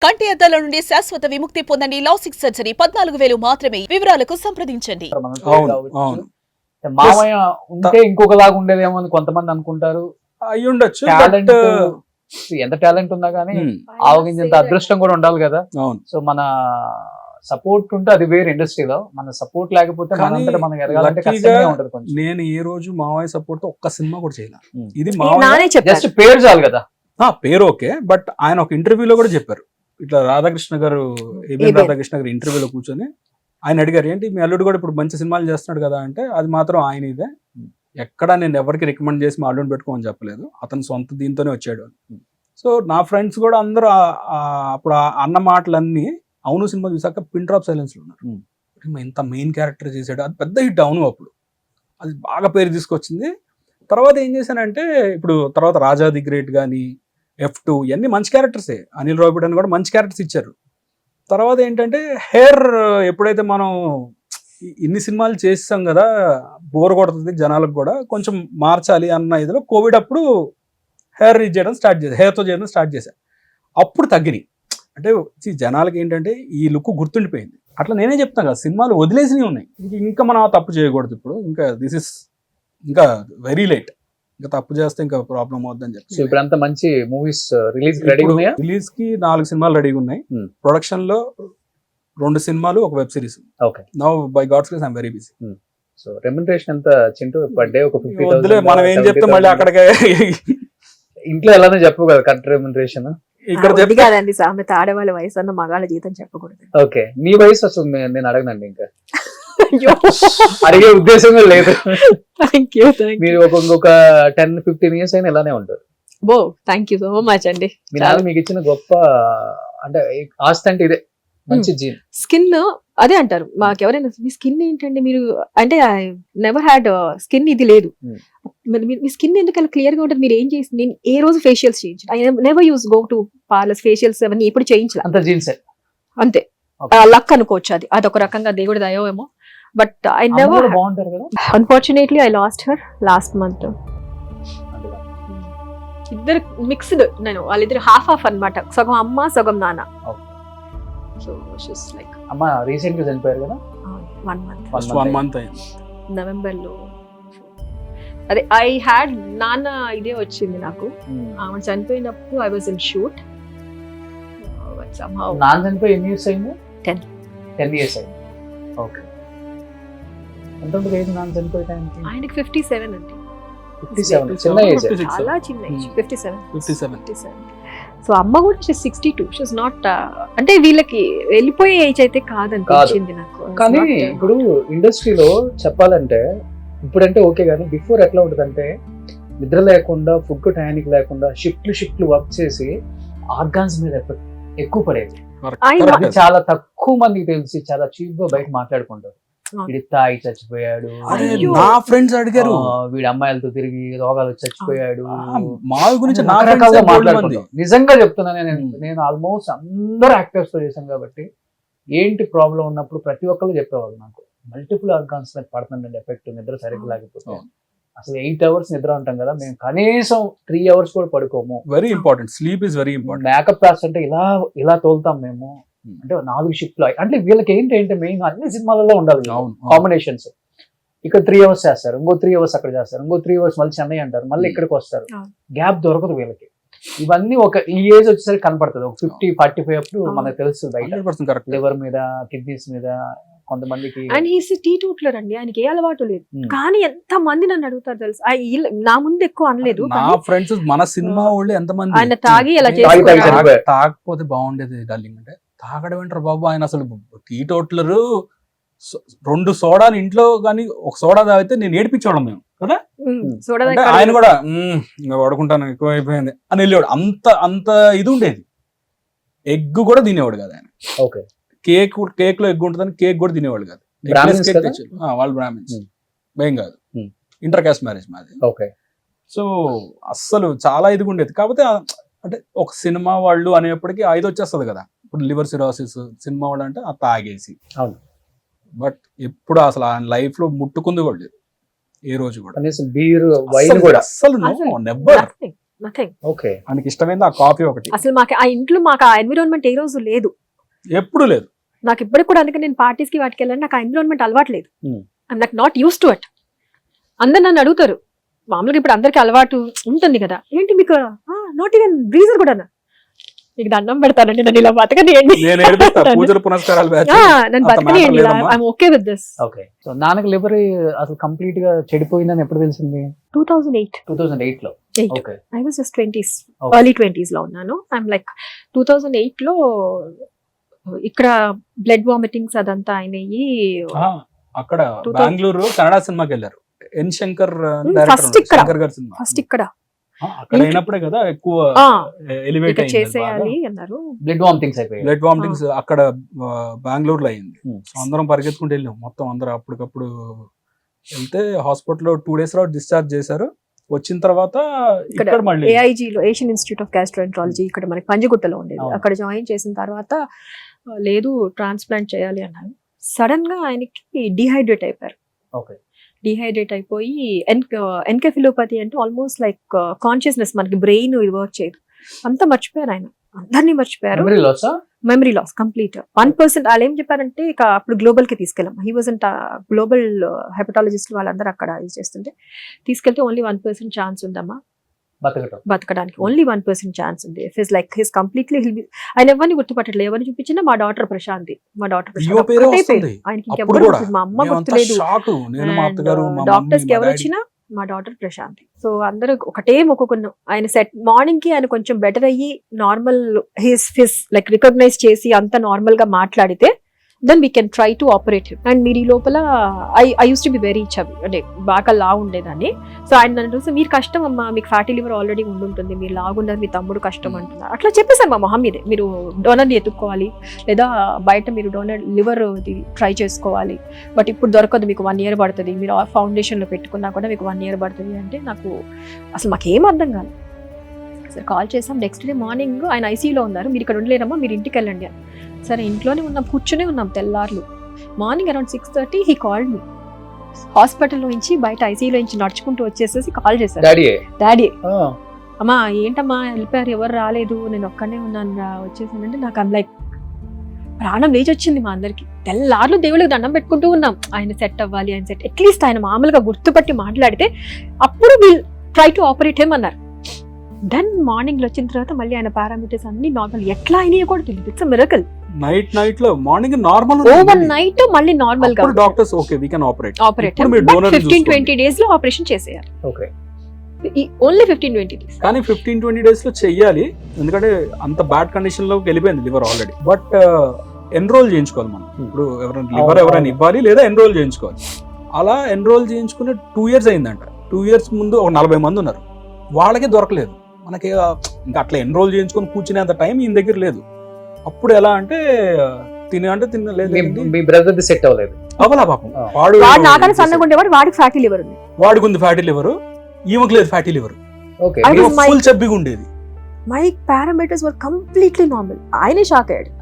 కంటి అద్దాల నుండి శాశ్వత విముక్తి పొందండి. లాసిక్ సర్జరీ 14,000 మాత్రమే. వివరాలకు సంప్రదించండి. మామయ్య ఉంటే ఇంకొకలాగా ఉండేదేమో అని కొంతమంది అనుకుంటారు. అయి ఉండొచ్చు. టాలెంట్ ఎంత టాలెంట్ ఉన్నా కానీ ఆవగించేంత అదృష్టం కూడా ఉండాలి కదా. సో మన సపోర్ట్ ఉంటే అది వేరే ఇండస్ట్రీలో, మన సపోర్ట్ లేకపోతే మనంతటా మనం ఎదగాలంటే కష్టంగా ఉంటది కొంచెం. నేను ఈ రోజు మావయ్య సపోర్ట్ తో ఒక్క సినిమా కూడా చేయలే. ఇది జస్ట్ పేరు చాలు కదా. పేరు ఓకే, బట్ ఆయన ఒక ఇంటర్వ్యూలో కూడా చెప్పారు, ఇట్లా రాధాకృష్ణ గారు రాధాకృష్ణ గారు ఇంటర్వ్యూలో కూర్చొని ఆయన అడిగారు, ఏంటి మీ అల్లుడు కూడా ఇప్పుడు మంచి సినిమాలు చేస్తున్నాడు కదా అంటే, అది మాత్రం ఆయన ఇదే, ఎక్కడ నేను ఎవరికి రికమెండ్ చేసి మా అల్లుడిని పెట్టుకోమని చెప్పలేదు, అతను సొంత దీంతోనే వచ్చాడు అని. సో నా ఫ్రెండ్స్ కూడా అందరూ అప్పుడు అన్న మాటలన్నీ అవును సినిమా చూసాక పిన్ డ్రాప్ సైలెన్స్ లో ఉన్నారు. ఇంత మెయిన్ క్యారెక్టర్ చేశాడు, అది పెద్ద హిట్ అవును, అప్పుడు అది బాగా పేరు తీసుకొచ్చింది. తర్వాత ఏం చేశానంటే, ఇప్పుడు తర్వాత రాజా ది గ్రేట్ కానీ F2 ఇవన్నీ మంచి క్యారెక్టర్సే, అనిల్ రావిపూడి అని కూడా మంచి క్యారెక్టర్స్ ఇచ్చారు. తర్వాత ఏంటంటే హెయిర్ ఎప్పుడైతే మనం ఇన్ని సినిమాలు చేస్తాం కదా, బోర్ కొడుతుంది జనాలకు కూడా, కొంచెం మార్చాలి అన్న ఇదిలో కోవిడ్ అప్పుడు హెయిర్ చేయడం స్టార్ట్ చేశాను, హెయిర్తో చేయడం స్టార్ట్ చేశాను. అప్పుడు తగ్గినాయి. అంటే జనాలకి ఏంటంటే ఈ లుక్ గుర్తుండిపోయింది. అట్లా నేనే చెప్తాను కదా, సినిమాలు వదిలేసినవి ఉన్నాయి, ఇంకా మనం తప్పు చేయకూడదు. ఇప్పుడు ఇంకా దిస్ ఇస్ ఇంకా వెరీ లేట్, ఇంకా తప్పు చేస్తే ఇంకా ప్రాబ్లం అవుతుందని చెప్పి. సో ఇప్పుడు అంత మంచి మూవీస్ రిలీజ్ రెడీగా ఉన్నాయా? రిలీజ్ కి 4 సినిమాలు రెడీగా ఉన్నాయి. ప్రొడక్షన్ లో 2 సినిమాలు, ఒక web series. Okay. Now by God's grace I am very busy. So remuneration ఎంత చింటూ పర్ డే? ఒక 50,000. మనం ఏం చెప్తాం మళ్ళీ అక్కడికే, ఇంట్లో ఎలానే చెప్పు కదా కరెక్ట్ రెమ్యునరేషన్. ఇక్కడ కాదండి సామెత, ఆడవాళ్ళ వయసు అన్న మగాళ్ళ జీతం చెప్పకూడదు. ఓకే, మీ వయసు అసలు నేను అడగనండి, ఇంకా అడిగే ఉద్దేశమే లేదు. మీరు ఇంకొక 10-15 ఇయర్స్ అయినా ఇలానే ఉంటారు. బో థ్యాంక్ యూ సో మచ్ అండి. మీ నాన్న మీకు ఇచ్చిన గొప్ప అంటే ఆస్తి అంటే ఇదే, మంచి జీన్. స్కిన్ అదే అంటారు మాకు ఎవరైనా, మీ స్కిన్ ఏంటండి మీరు అంటే, ఐ నెవర్ హ్యాడ్ స్కిన్ ఇది లేదు. మీ స్కిన్ ఎందుకు అలా క్లియర్ గా ఉంటుంది? మీరు ఏం చేసి, నేను ఏ రోజు ఫేషియల్స్ చేయించాను, I never use go to parlours, facials అవన్నీ ఎప్పుడు చేయించాలి. అంత జీన్సే అంతే, లక్ అనుకోవచ్చు. అది అదొక రకంగా దేవుడి దయో ఏమో. బట్ ఐ నెవర్, బాగుంటారు కదా. Unfortunately I lost her last month. ఇద్దరు మిక్స్డ్, నేను వాళ్ళిద్దరు హాఫ్ అన్నమాట, సగం అమ్మ సగం నాన్న. సో షీస్ లైక్, అమ్మ రీసెంట్ గా చనిపోయారు కదా. 1 month నవంబర్ లో. అదే ఐ హ్యాడ్ నాన్న ఇదే వచ్చింది నాకు. ఆమె చనిపోయినప్పుడు ఐ వాజ్ ఇన్ షూట్. నాన్న చనిపోయి ఎన్ని ఇయర్స్ అయింది? 10 years అయింది. ఓకే. ఎంత ఉంటుంది ఏజ్ నాన్న చనిపోయే టైంకి? ఆయనకి 57 అండి. 57 చిన్న ఏజ్, చాలా చిన్న ఏజ్. 57. సో అమ్మ కూడా 62. షీస్ నాట్, అంటే వీళ్ళకి వెళ్ళిపోయే ఏజ్ అయితే కాదనిపించింది నాకు. కానీ ఇప్పుడు ఇండస్ట్రీలో చెప్పాలంటే, ఇప్పుడంటే ఓకే, కానీ బిఫోర్ ఎట్లా ఉంటుందంటే, నిద్ర లేకుండా, ఫుడ్ టైంకి లేకుండా షిఫ్ట్లు వర్క్ చేసి ఆర్గాన్స్ మీద ఎక్కువ పడేది. చాలా తక్కువ మందికి తెలిసి చాలా చీప్ గా బయట మాట్లాడుకుంటారు. వీడి తాయి చచ్చిపోయాడు, నా ఫ్రెండ్స్ అడిగారు, వీడి అమ్మాయిలతో తిరిగి రోగాలు చచ్చిపోయాడు, మా గురించి మాట్లాడుకుంటాం. నిజంగా చెప్తున్నా, నేను ఆల్మోస్ట్ అందరు యాక్టర్స్ తో చేశాను కాబట్టి, ఏంటి ప్రాబ్లం ఉన్నప్పుడు ప్రతి ఒక్కరు చెప్పేవాళ్ళు నాకు, మల్టిపుల్ ఆర్గాన్స్ మీద పడుతుందండి ఎఫెక్ట్, నిద్ర సరిగ్గా లేకపోతే. అసలు 8 hours నిద్ర ఉంటాం కదా, మేము కనీసం 3 hours కూడా పడుకోము. Very important, sleep is very important. Makeup class అంటే ఇలా తోలుతాం మేము, అంటే 4 షిఫ్ట్లు. అంటే వీళ్ళకి ఏంటంటే మెయిన్ అన్ని సినిమాలలో ఉండాలి కాంబినేషన్స్. ఇక్కడ 3 hours చేస్తారు, ఇంకో 3 hours అక్కడ చేస్తారు, ఇంకో 3 hours మళ్ళీ చెన్నై అంటారు, మళ్ళీ ఇక్కడికి వస్తారు. గ్యాప్ దొరకదు వీళ్ళకి. ఇవన్నీ ఒక ఈ ఏజ్ వచ్చేసరికి కనపడుతుంది. ఒక 50-45 అప్పుడు మనకు తెలుస్తుంది బయట, లివర్ మీద, కిడ్నీస్ మీద కొంతమందికి. అండ్ ఈస్ టీటూట్లర్ అండి, ఆయనకి ఏ అలవాటు లేదు. కానీ ఎంత మంది నన్ను అడుగుతారు తెలుసు, నా ముందు ఎక్కువ అనలేదు. నా ఫ్రెండ్స్ మన సినిమా వాళ్ళు ఎంత మంది ఆయన తాగి ఎలా తాగకపోతే బాగుండేది డార్లింగ్ అంటే, తాగడం ఏంటారు బాబు, ఆయన అసలు టీటోట్లరు. 2 సోడాలు ఇంట్లో కానీ ఒక సోడా తాగితే నేను ఏడిపించడం మేము కదా. ఆయన కూడా ఇంకా పడుకుంటాను, ఎక్కువ అయిపోయింది అని వెళ్ళేవాడు. అంత ఇది ఉండేది. ఎగ్ కూడా తినేవాడు కదా ఆయన. ఓకే. కేక్ లో ఎగ్ ఉంటుందని కేక్ కూడా తినేవాడు కాదు. వాళ్ళు బ్రాహ్మిన్స్, ఏం కాదు, ఇంటర్ కాస్ట్ మ్యారేజ్ మాది. ఓకే. సో అస్సలు చాలా ఇదిగా ఉండేది. కాకపోతే అంటే ఒక సినిమా వాళ్ళు అనేప్పటికీ 5 వచ్చేస్తుంది కదా. ఇప్పుడు లివర్ సిరోసిస్ సినిమా వాళ్ళు అంటే ఆ తాగేసి. అవును. బట్ ఎప్పుడు అసలు ఆయన లైఫ్ లో ముట్టుకుంది కూడా లేదు ఏ రోజు కూడా. బీర్ వైన్ కూడా అస్సలు నెవర్. నథింగ్. ఓకే. ఆయనకి ఇష్టమైంది ఆ కాఫీ ఒకటి, అసలు మాకు ఆ ఇంట్లో మాకు ఆ ఎన్విరాన్మెంట్ ఏ రోజు లేదు. ఎప్పుడు లేదు. నాకు ఇప్పటికి కూడా, అందుకే నేను పార్టీస్ కి వాటికి వెళ్ళాను, నాకు ఆ ఎన్విరాన్మెంట్ అలవాటు లేదు. Hmm. ఐమ్ నాకు నాట్ యూస్ టు ఇట్. అందరు నన్ను అడుగుతారు, మామూలుగా ఇప్పుడు అందరికి అలవాటు ఉంటుంది కదా, ఏంటి మీకు నాట్ ఈవెన్ బ్రీజర్ కూడా, మీకు దండం పెడతానండి, నన్ను ఇలా బతకనియండి, నేను ఏడిపిస్తా, పూజలు పునస్కారాలు batch. నన్ను అంత బతకనియండి, matter లేదమ్మా. I'm okay with this. Okay. So నాన్నకి లివర్ అసలు కంప్లీట్ గా చెడిపోయిందని ఎప్పుడు తెలిసింది? 2008 2008 లో. Okay. I was just 20s, Okay. Early 20s లో ఉన్నాను. ఐఎమ్ లైక్ 2008 లో ఇక్కడ బ్లడ్ వామిటింగ్స్ అదంతా అయినాయి. ఆ, అక్కడ 2000 బెంగళూరు కన్నడ సినిమాకి వెళ్ళారు. ఎన్ శంకర్ first ఇక్కడ. శంకర్ గారి సినిమా. ఫస్ట్ ఇక్కడ అక్కడ అయినప్పుడే కదా ఎక్కువ ఎలివేట్ ఇక్కడ అయింది. చేసేయాలి అన్నారు. బ్లడ్ వామిటింగ్స్ అయిపోయాయి. బ్లడ్ వామిటింగ్స్ అక్కడ బెంగళూరులో అయింది. Hmm. సో అందరం పరిగెత్తుకుంటూ వెళ్ళాం, మొత్తం అందరం అప్పటికప్పుడు వెళ్తే హాస్పిటల్లో 2 days డిశ్చార్జ్ చేశారు. వచ్చిన తర్వాత ఇక్కడ మళ్ళీ AIG లో, ఏషియన్ ఇన్స్టిట్యూట్ ఆఫ్ గ్యాస్ట్రోఎంట్రాలజీ, ఇక్కడ మనకి పంజగుట్టలో ఉండేది. అవును. అక్కడ జాయిన్ చేసిన తర్వాత లేదు ట్రాన్స్ప్లాంట్ చేయాలి అన్నారు. సడన్ గా ఆయనకి డిహైడ్రేట్ అయిపోయారు. ఓకే. డిహైడ్రేట్ అయిపోయి ఎన్కెఫిలోపతి అంటే ఆల్మోస్ట్ లైక్ కాన్షియస్నెస్, మనకి బ్రెయిన్ ఇది వర్క్ చేయదు, అంతా మర్చిపోయారు ఆయన, అందరినీ మర్చిపోయారు. మెమరీ లాసా? Memory loss complete. 1% వాళ్ళు ఏం చెప్పారంటే ఇక అప్పుడు గ్లోబల్ కి తీసుకెళ్ళాం. హీ వాజ్ అంట గ్లోబల్ హెపటాలజిస్ట్ వాళ్ళందరూ అక్కడ ఇది చేస్తుంటే తీసుకెళ్తే ఓన్లీ 1% ఛాన్స్ ఉందమ్మా బతకటం. బతకడానికి, ఓన్లీ 1% ఛాన్స్ ఉంది. If is like his completely ఆయన ఎవరిని గుర్తుపట్టట్లేదు. ఎవరిని చూపించినా మా డాటర్ ప్రశాంతి, మా డాటర్ అయ్యో పేరే వస్తుంది. ఆయనకి అప్పుడు ఇంకెవ్వరు కూడా గుర్తు- మా అమ్మ మేమంతా గుర్తులేదు. షాక్. నేను మా అత్తగారు, మా డాక్టర్స్ కి మమ్మీ, మా ఎవరు డాడీ. వచ్చినా మా డాటర్ ప్రశాంతి. సో అందరూ ఒకటే మొక్కుకున్నాం. ఆయన సెట్ మార్నింగ్ కి ఆయన కొంచెం బెటర్ అయ్యి నార్మల్ హిస్ లైక్ రికగ్నైజ్ చేసి అంత నార్మల్ గా మాట్లాడితే then we can try to operate him. And మీరు ఈ లోపల I use to be very చవి, అంటే బాగా లా ఉండేదాన్ని. సో ఆయన నన్ను చూసి మీరు కష్టం అమ్మా, మీకు ఫ్యాటీ లివర్ ఆల్రెడీ ఉండుంటుంది, మీరు లాగున్నారు, మీ తమ్ముడు కష్టం అంటున్నారు, అట్లా చెప్పేశాను మా మొహం మీదే. మీరు డోనర్ని ఎత్తుక్కోవాలి, లేదా బయట మీరు డోనర్ లివర్ ట్రై చేసుకోవాలి, బట్ ఇప్పుడు దొరకదు, మీకు 1 year పడుతుంది, మీరు ఫౌండేషన్లో పెట్టుకున్నా కూడా మీకు 1 year పడుతుంది అంటే నాకు అసలు మాకేం అర్థం కాదు. సరే కాల్ చేసాం. నెక్స్ట్ డే మార్నింగ్ ఆయన ఐసీయూలో ఉన్నారు, మీరు ఇక్కడ ఉండలేరమ్మా, మీరు ఇంటికి వెళ్ళండి అని. సరే ఇంట్లోనే ఉన్నాం, కూర్చునే ఉన్నాం తెల్లార్లు. Morning around 6:30 he called me. Hospital నుంచి బయట ఐసీయూలో నుంచి నడుచుకుంటూ వచ్చేసేసి కాల్ చేశారు. డాడీ అమ్మా ఏంటమ్మా వెళ్ళిపోయారు, ఎవరు రాలేదు, నేను ఒక్కనే ఉన్నాను వచ్చేసానంటే నాకు లైక్ ప్రాణం లేచి వచ్చింది మా అందరికి. తెల్లార్లు దేవుళ్ళకి దండం పెట్టుకుంటూ ఉన్నాం, ఆయన సెట్ అవ్వాలి, ఆయన సెట్, అట్లీస్ట్ ఆయన మామూలుగా గుర్తుపట్టి మాట్లాడితే అప్పుడు will try to operate him అన్నారు. దెన్ మార్నింగ్ వచ్చిన తర్వాత మళ్ళీ ఆయన పారామీటర్స్ అన్ని నార్మల్, ఎట్లా అయినాయో కూడా తెలియదు. It's miracle. నైట్ లో మార్నింగ్ నార్మల్, ఓవర్ నైట్ మళ్ళీ నార్మల్ గా doctors okay we can operate. 15-20 days లో ఆపరేషన్ చేసేయాలి. ఓకే. Only 15-20 days. కానీ 15-20 days లో చెయ్యాలి, ఎందుకంటే అంత బ్యాడ్ కండిషన్ లోకి వెళ్ళిపోయింది లివర్ ఆల్రెడీ. బట్ ఎన్రోల్ చేయించుకోవాలి మనం. ఇప్పుడు ఎవరైనా ఇవ్వాలి లేదా ఎన్రోల్ చేయించుకోవాలి. అలా ఎన్రోల్ చేయించుకునే 2 years అయిందంట. 2 years ముందు ఒక 40 మంది ఉన్నారు, వాళ్ళకే దొరకలేదు. మనకి ఇంకా అట్లా ఎన్రోల్ చేయించుకొని కూర్చునేంత టైం ఈయన దగ్గర లేదు. అప్పుడు ఎలా అంటే తినలేదు, మీ బ్రదర్ సెట్ అవ్వలేదు. అవలా పాపం వాడు నాకన్నా సన్నగా ఉండేవాడు, వాడికి ఫ్యాటీ లివర్ ఉంది. వాడికి ఉంది ఫ్యాటీ లివర్, ఈమెకు లేదు ఫ్యాటీ లివర్. ఓకే. ఫుల్ చబ్బిగా ఉండేది. My parameters were completely normal. ఆయనే షాక్ అయ్యాడు.